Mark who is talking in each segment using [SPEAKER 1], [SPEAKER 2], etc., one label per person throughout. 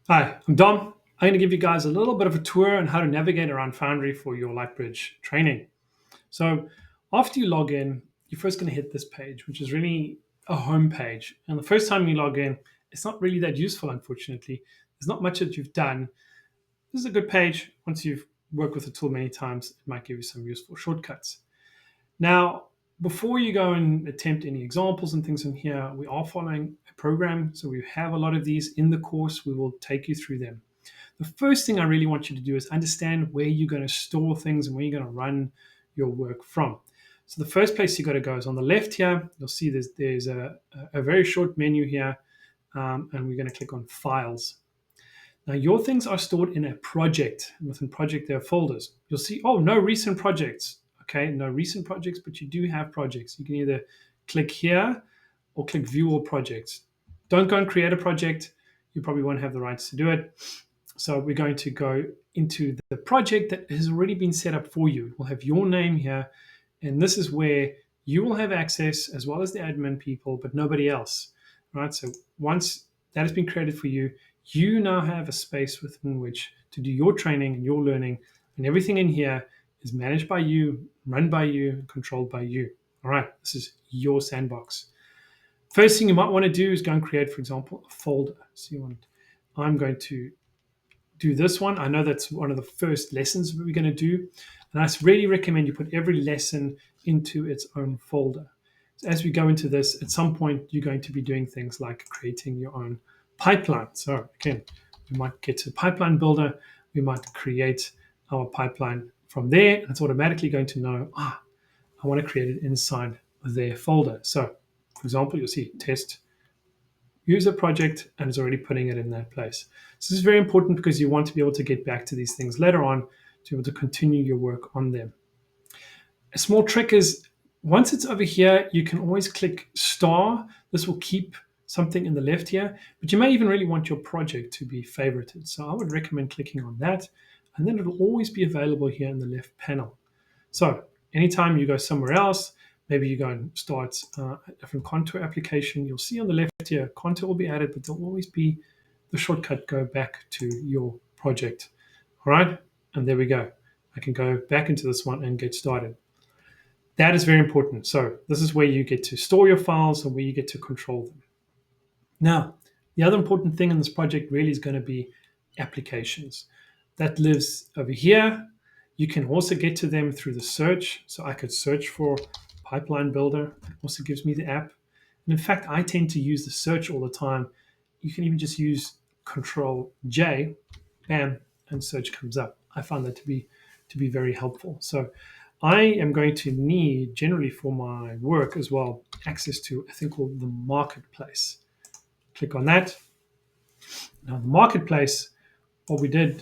[SPEAKER 1] Hi, I'm Dom. I'm going to give you guys a little bit of a tour on how to navigate around Foundry for your Lite-Bridge training. So, after you log in, you're first going to hit this page, which is really a home page. And the first time you log in, it's not really that useful, unfortunately. There's not much that you've done. This is a good page. Once you've worked with the tool many times, it might give you some useful shortcuts. Now, before you go and attempt any examples and things in here, we are following a program. So we have a lot of these in the course. We will take you through them. The first thing I really want you to do is understand where you're going to store things and where you're going to run your work from. So the first place you got to go is on the left here. You'll see there's a very short menu here, and we're going to click on Files. Now your things are stored in a project. Within project, there are folders. You'll see, oh, no recent projects. Okay, no recent projects, but you do have projects. You can either click here or click View All Projects. Don't go and create a project. You probably won't have the rights to do it. So we're going to go into the project that has already been set up for you. We'll have your name here, and this is where you will have access as well as the admin people, but nobody else. Right? So once that has been created for you, you now have a space within which to do your training and your learning, and everything in here is managed by you, run by you, controlled by you. All right, this is your sandbox. First thing you might want to do is go and create, for example, a folder. So I'm going to do this one. I know that's one of the first lessons we're going to do. And I really recommend you put every lesson into its own folder. So as we go into this, at some point, you're going to be doing things like creating your own pipeline. So again, we might get to pipeline builder. We might create our pipeline from there. And it's automatically going to know, I want to create it inside their folder. So for example, you'll see test user project, and it's already putting it in that place. So this is very important because you want to be able to get back to these things later on to be able to continue your work on them. A small trick is once it's over here, you can always click star. This will keep something in the left here, but you may even really want your project to be favorited. So I would recommend clicking on that, and then it'll always be available here in the left panel. So anytime you go somewhere else, maybe you go and start a different contour application, you'll see on the left here, contour will be added, but there'll always be the shortcut go back to your project. All right, and there we go. I can go back into this one and get started. That is very important. So this is where you get to store your files and where you get to control them. Now, the other important thing in this project really is going to be applications. That lives over here. You can also get to them through the search. So I could search for Pipeline Builder. It also gives me the app. And in fact, I tend to use the search all the time. You can even just use Control J, bam, and search comes up. I found that to be very helpful. So I am going to need, generally for my work as well, access to a thing called the marketplace. Click on that. Now, the marketplace, what we're going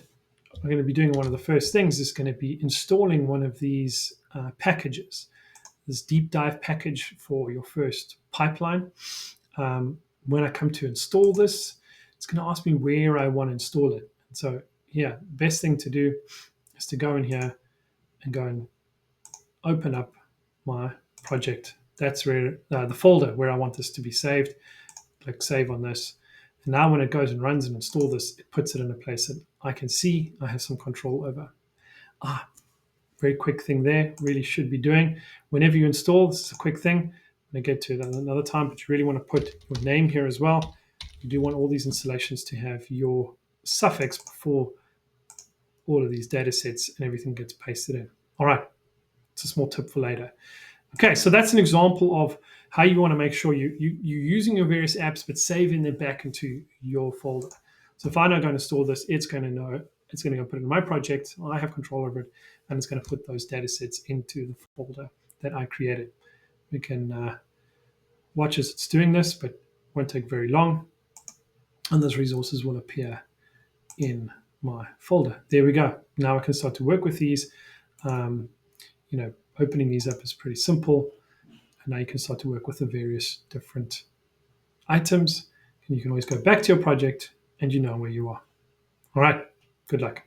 [SPEAKER 1] to be doing one of the first things is going to be installing one of these packages. This deep dive package for your first pipeline. When I come to install this, it's going to ask me where I want to install it. And so, yeah, best thing to do is to go in here and go and open up my project. That's where the folder where I want this to be saved. Click save on this. And now when it goes and runs and installs this, it puts it in a place that I can see I have some control over. Very quick thing there, really should be doing. Whenever you install, this is a quick thing. I'm going to get to it another time, but you really want to put your name here as well. You do want all these installations to have your suffix before all of these data sets and everything gets pasted in. All right, it's a small tip for later. Okay, so that's an example of how you want to make sure you're using your various apps, but saving them back into your folder. So if I now go and install this, it's going to know, it's going to go put it in my project. I have control over it, and it's going to put those data sets into the folder that I created. We can watch as it's doing this, but it won't take very long. And those resources will appear in my folder. There we go. Now I can start to work with these. Opening these up is pretty simple. And now you can start to work with the various different items. And you can always go back to your project and you know where you are. All right, good luck.